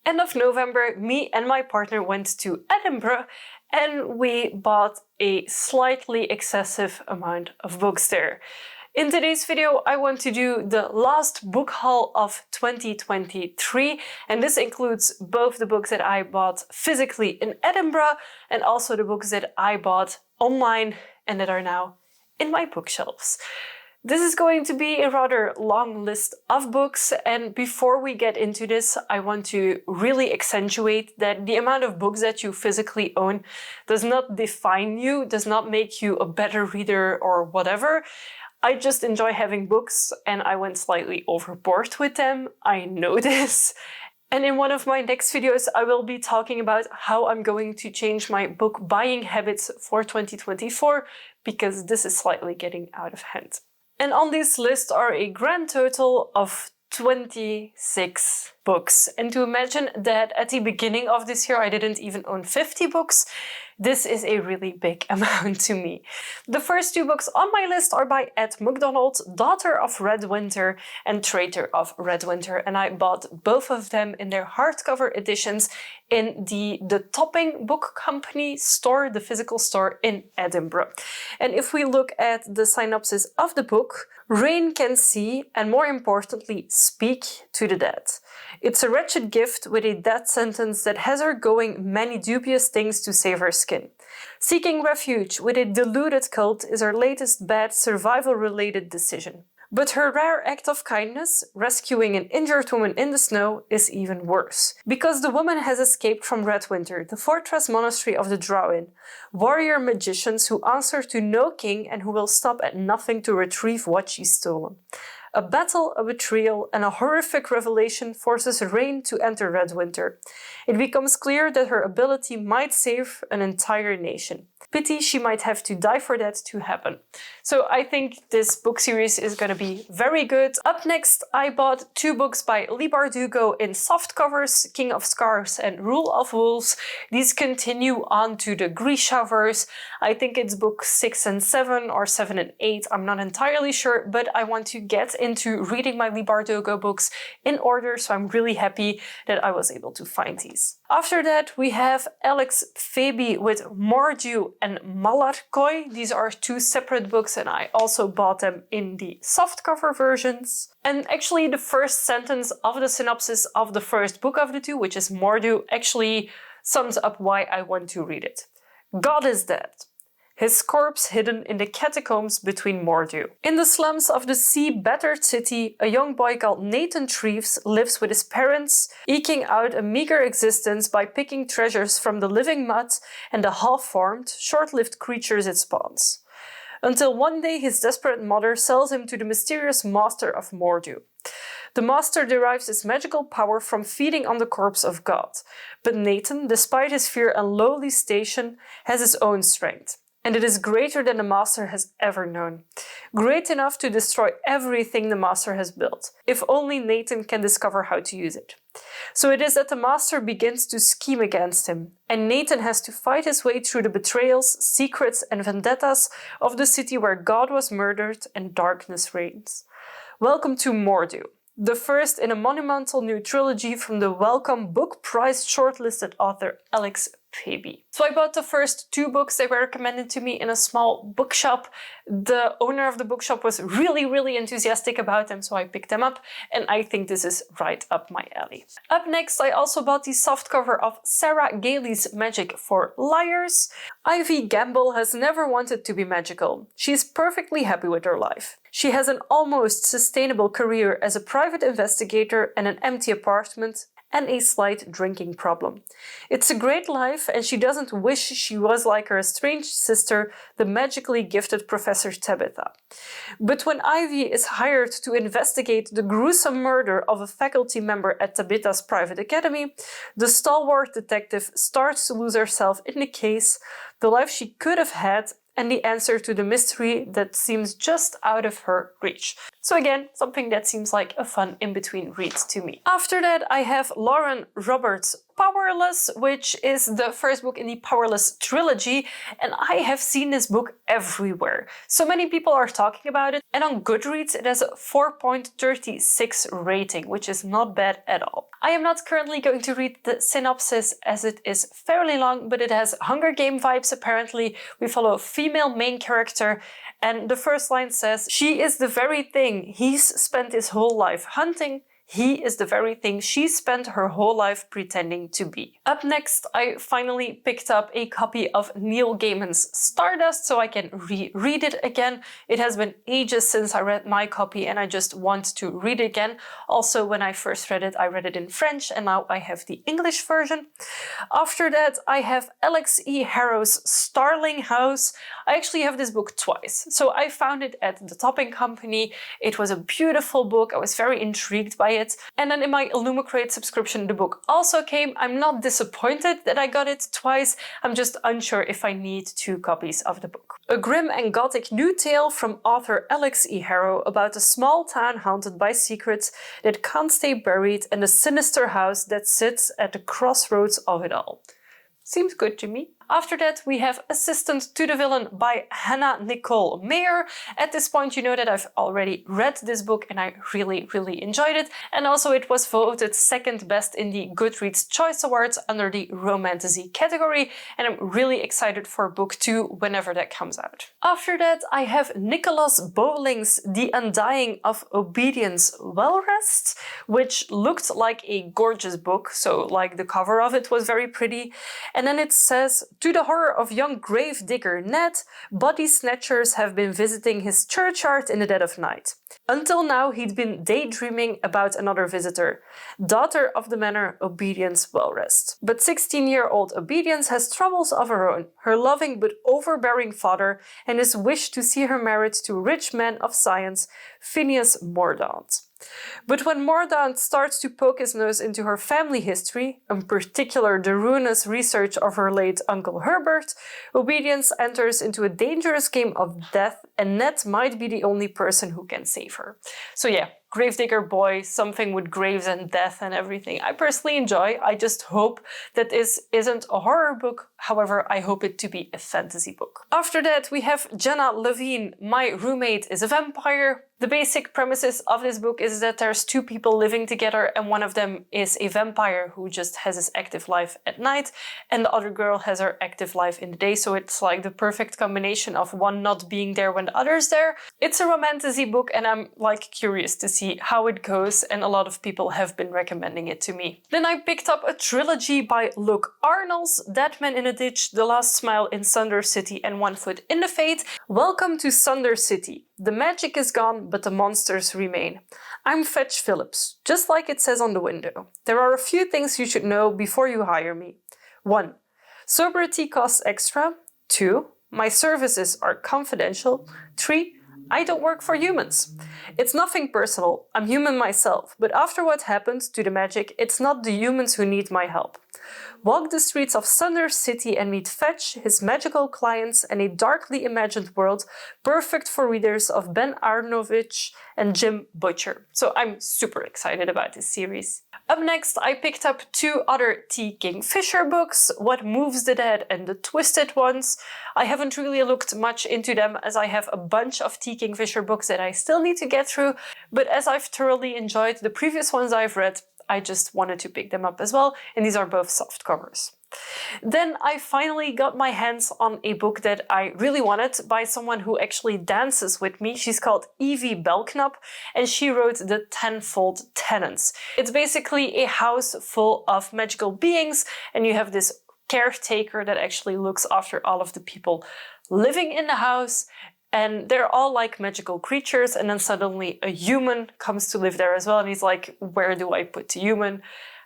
End of November, me and my partner went to Edinburg and we bought a slightly excessive amount of books there. In today's video, I want to do the last book haul of 2023, and this includes both the books that I bought physically in Edinburgh and also the books that I bought online and that are now in my bookshelves. This is going to be a rather long list of books, and before we get into this, I want to really accentuate that the amount of books that you physically own does not define you, does not make you a better reader or whatever. I just enjoy having books and I went slightly overboard with them. I know this. And in one of my next videos, I will be talking about how I'm going to change my book buying habits for 2024, because this is slightly getting out of hand. And on this list are a grand total of 26 books. And to imagine that at the beginning of this year I didn't even own 50 books, this is a really big amount to me. The first two books on my list are by McDonald, Daughter of Redwinter and Traitor of Redwinter, and I bought both of them in their hardcover editions in the Topping Book Company store, the physical store in Edinburgh. And if we look at the synopsis of the book, Rain can see, and more importantly, speak to the dead. It's a wretched gift with a death sentence that has her going many dubious things to save her skin. Seeking refuge with a deluded cult is her latest bad survival-related decision. But her rare act of kindness, rescuing an injured woman in the snow, is even worse. Because the woman has escaped from Redwinter, the fortress monastery of the Drowin, warrior magicians who answer to no king and who will stop at nothing to retrieve what she's stolen. A battle, a betrayal, and a horrific revelation forces Rain to enter Redwinter. It becomes clear that her ability might save an entire nation. Pity she might have to die for that to happen. So I think this book series is going to be very good. Up next, I bought two books by Leigh Bardugo in soft covers, King of Scars and Rule of Wolves. These continue on to the Grisha-verse. I think it's book 6 and 7 or 7 and 8. I'm not entirely sure, but I want to get into reading my Leigh Bardugo books in order, so I'm really happy that I was able to find these. After that, we have Alix Pheby with Mordew and Malarkoi. These are two separate books and I also bought them in the softcover versions. And actually the first sentence of the synopsis of the first book of the two, which is Mordew, actually sums up why I want to read it. God is dead. His corpse hidden in the catacombs between Mordew. In the slums of the sea-battered city, a young boy called Nathan Treves lives with his parents, eking out a meager existence by picking treasures from the living mud and the half-formed, short-lived creatures it spawns. Until one day his desperate mother sells him to the mysterious master of Mordew. The master derives his magical power from feeding on the corpse of God, but Nathan, despite his fear and lowly station, has his own strength. And it is greater than the master has ever known. Great enough to destroy everything the master has built, if only Nathan can discover how to use it. So it is that the master begins to scheme against him, and Nathan has to fight his way through the betrayals, secrets, and vendettas of the city where God was murdered and darkness reigns. Welcome to Mordew, the first in a monumental new trilogy from the welcome book prize shortlisted author Alix Pheby. So I bought the first two books that were recommended to me in a small bookshop. The owner of the bookshop was really enthusiastic about them, so I picked them up, and I think this is right up my alley. Up next, I also bought the softcover of Sarah Gailey's Magic for Liars. Ivy Gamble has never wanted to be magical. She's perfectly happy with her life. She has an almost sustainable career as a private investigator and an empty apartment, and a slight drinking problem. It's a great life, and she doesn't wish she was like her estranged sister, the magically gifted Professor Tabitha. But when Ivy is hired to investigate the gruesome murder of a faculty member at Tabitha's private academy, the stalwart detective starts to lose herself in the case, the life she could have had, and the answer to the mystery that seems just out of her reach. So again, something that seems like a fun in-between read to me. After that, I have Lauren Roberts' Powerless, which is the first book in the Powerless trilogy, and I have seen this book everywhere. So many people are talking about it, and on Goodreads it has a 4.36 rating, which is not bad at all. I am not currently going to read the synopsis as it is fairly long, but it has Hunger Game vibes apparently. We follow a female main character, and the first line says, "She is the very thing he's spent his whole life hunting. He is the very thing she spent her whole life pretending to be." Up next, I finally picked up a copy of Neil Gaiman's Stardust so I can reread it again. It has been ages since I read my copy and I just want to read it again. Also, when I first read it, I read it in French and now I have the English version. After that, I have Alix E. Harrow's Starling House. I actually have this book twice. So I found it at the Topping Company. It was a beautiful book. I was very intrigued by it. And then in my Illumicrate subscription, the book also came. I'm not disappointed that I got it twice. I'm just unsure if I need 2 copies of the book. A grim and gothic new tale from author Alix E. Harrow about a small town haunted by secrets that can't stay buried and a sinister house that sits at the crossroads of it all. Seems good to me. After that, we have Assistant to the Villain by Nicole Maehrer. At this point, you know that I've already read this book and I really enjoyed it. And also it was voted 2nd best in the Goodreads Choice Awards under the Romantasy category. And I'm really excited for book 2 whenever that comes out. After that, I have Nicolas Bowling's The Undying of Obedience Wellrest, which looked like a gorgeous book. So like the cover of it was very pretty. And then it says, "To the horror of young gravedigger Ned, body snatchers have been visiting his churchyard in the dead of night. Until now, he'd been daydreaming about another visitor, daughter of the manor, Obedience Wellrest. But 16-year-old Obedience has troubles of her own, her loving but overbearing father, and his wish to see her married to a rich man of science, Phineas Mordaunt. But when Mordaunt starts to poke his nose into her family history, in particular the ruinous research of her late Uncle Herbert, Obedience enters into a dangerous game of death and Ned might be the only person who can save her." So yeah, Gravedigger boy, something with graves and death and everything. I personally enjoy. I just hope that this isn't a horror book. However, I hope it to be a fantasy book. After that, we have Jenna Levine, My Roommate is a Vampire. The basic premises of this book is that there's 2 people living together and one of them is a vampire who just has his active life at night and the other girl has her active life in the day. So it's like the perfect combination of one not being there when the other's there. It's a romantasy book and I'm like curious to see how it goes and a lot of people have been recommending it to me. Then I picked up a trilogy by Luke Arnols, Dead Man in a Ditch, The Last Smile in Sunder City and One Foot in the Fate. Welcome to Sunder City. The magic is gone, but the monsters remain. I'm Fetch Phillips, just like it says on the window. There are a few things you should know before you hire me. 1. Sobriety costs extra. 2. My services are confidential. 3. I don't work for humans. It's nothing personal, I'm human myself, but after what happened to the magic, it's not the humans who need my help. Walk the streets of Sunder City and meet Fetch, his magical clients, and a darkly imagined world perfect for readers of Ben Arnovich and Jim Butcher. So I'm super excited about this series. Up next, I picked up 2 other T. Kingfisher books, What Moves the Dead and The Twisted Ones. I haven't really looked much into them as I have a bunch of T. Kingfisher books that I still need to get through, but as I've thoroughly enjoyed the previous ones I've read, I just wanted to pick them up as well, and these are both soft covers. Then I finally got my hands on a book that I really wanted by someone who actually dances with me. She's called Evie Belknap, and she wrote the Tenfold Tenants. It's basically a house full of magical beings, and you have this caretaker that actually looks after all of the people living in the house. And they're all like magical creatures, and then suddenly a human comes to live there as well, and he's like, where do I put the human?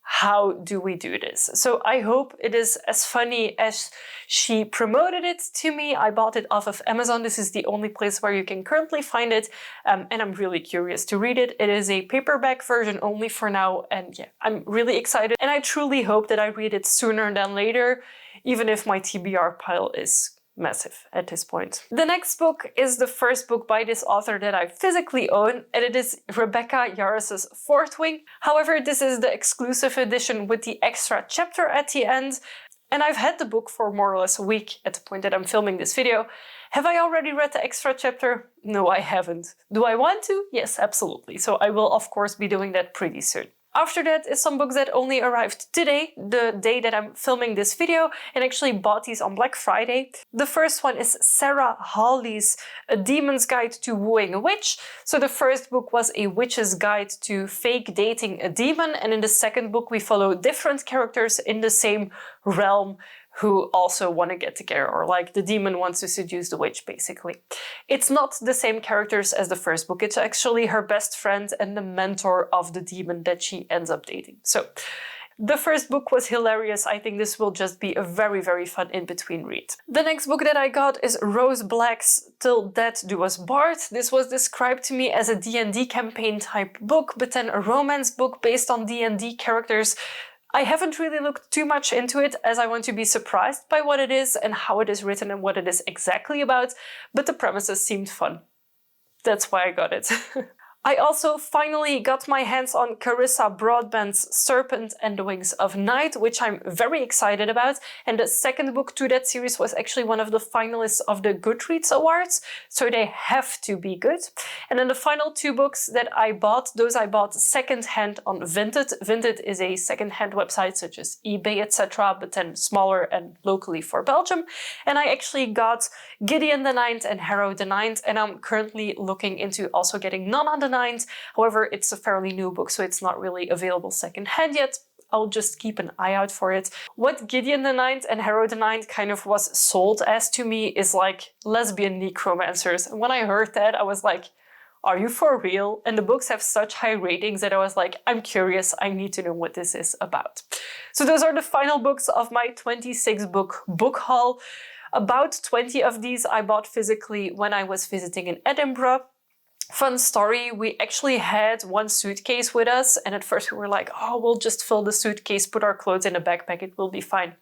How do we do this? So I hope it is as funny as she promoted it to me. I bought it off of Amazon. This is the only place where you can currently find it, and I'm really curious to read it. It is a paperback version only for now, and yeah, I'm really excited, and I truly hope that I read it sooner than later, even if my TBR pile is massive at this point. The next book is the first book by this author that I physically own, and it is Rebecca Yarros' Fourth Wing. However, this is the exclusive edition with the extra chapter at the end, and I've had the book for more or less a week at the point that I'm filming this video. Have I already read the extra chapter? No, I haven't. Do I want to? Yes, absolutely. So I will of course be doing that pretty soon. After that is some books that only arrived today, the day that I'm filming this video, and actually bought these on Black Friday. The first one is Sarah Hawley's A Demon's Guide to Wooing a Witch. So the first book was a witch's guide to fake dating a demon, and in the second book we follow different characters in the same realm who also want to get together, or like the demon wants to seduce the witch, basically. It's not the same characters as the first book, it's actually her best friend and the mentor of the demon that she ends up dating. So, the first book was hilarious. I think this will just be a very, very fun in-between read. The next book that I got is Rose Black's Till Death Do Us Part. This was described to me as a D&D campaign type book, but then a romance book based on D&D characters. I haven't really looked too much into it as I want to be surprised by what it is and how it is written and what it is exactly about, but the premises seemed fun. That's why I got it. I also finally got my hands on Carissa Broadbent's Serpent and the Wings of Night, which I'm very excited about, and the second book to that series was actually one of the finalists of the Goodreads Awards, so they have to be good. And then the final two books that I bought, those I bought second-hand on Vinted. Vinted is a second-hand website such as eBay, etc., but then smaller and locally for Belgium. And I actually got Gideon the Nth and Harrow the Nth, and I'm currently looking into also getting None on the Ninth. However, it's a fairly new book, so it's not really available secondhand yet. I'll just keep an eye out for it. What Gideon the Nth and Harrow the Nth kind of was sold as to me is like lesbian necromancers. And when I heard that, I was like, are you for real? And the books have such high ratings that I was like, I'm curious, I need to know what this is about. So those are the final books of my 26 book haul. About 20 of these I bought physically when I was visiting in Edinburgh. Fun story, we actually had one suitcase with us, and at first we were like, oh, we'll just fill the suitcase, put our clothes in a backpack, it will be fine.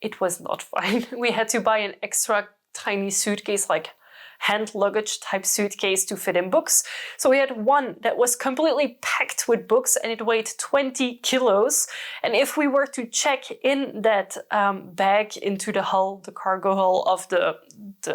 It was not fine. We had to buy an extra tiny suitcase, like hand luggage type suitcase to fit in books. So we had one that was completely packed with books and it weighed 20 kilos. And if we were to check in that bag into the hull, the cargo hull of the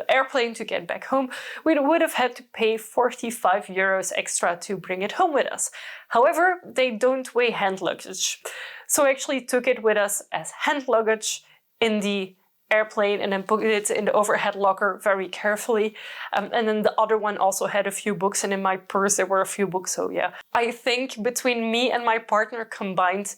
airplane to get back home, we would have had to pay 45 euros extra to bring it home with us. However, they don't weigh hand luggage. So I actually took it with us as hand luggage in the airplane and then put it in the overhead locker very carefully. And then the other one also had a few books, and in my purse there were a few books, so yeah. I think between me and my partner combined,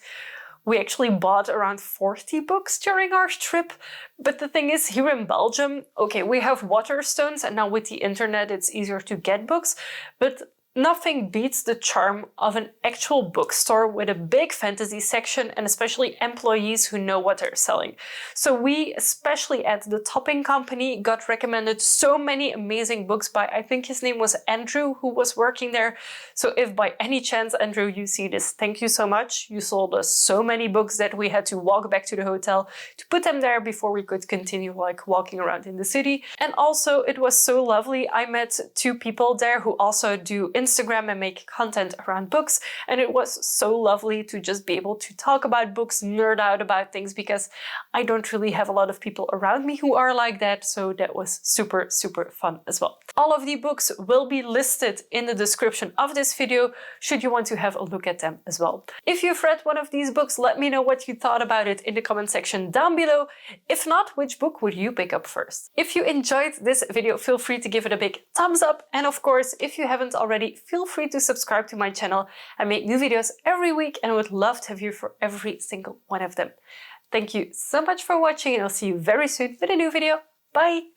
we actually bought around 40 books during our trip. But the thing is, here in Belgium, okay, we have Waterstones, and now with the internet it's easier to get books, but nothing beats the charm of an actual bookstore with a big fantasy section and especially employees who know what they're selling. So we, especially at the Topping Company, got recommended so many amazing books by, I think his name was Andrew, who was working there. So if by any chance, Andrew, you see this, thank you so much. You sold us so many books that we had to walk back to the hotel to put them there before we could continue like walking around in the city. And also it was so lovely. I met two people there who also do Instagram and make content around books, and it was so lovely to just be able to talk about books, nerd out about things, because I don't really have a lot of people around me who are like that, so that was super, super fun as well. All of the books will be listed in the description of this video, should you want to have a look at them as well. If you've read one of these books, let me know what you thought about it in the comment section down below. If not, which book would you pick up first? If you enjoyed this video, feel free to give it a big thumbs up, and of course, if you haven't already, feel free to subscribe to my channel. I make new videos every week and I would love to have you for every single one of them. Thank you so much for watching, and I'll see you very soon with a new video. Bye!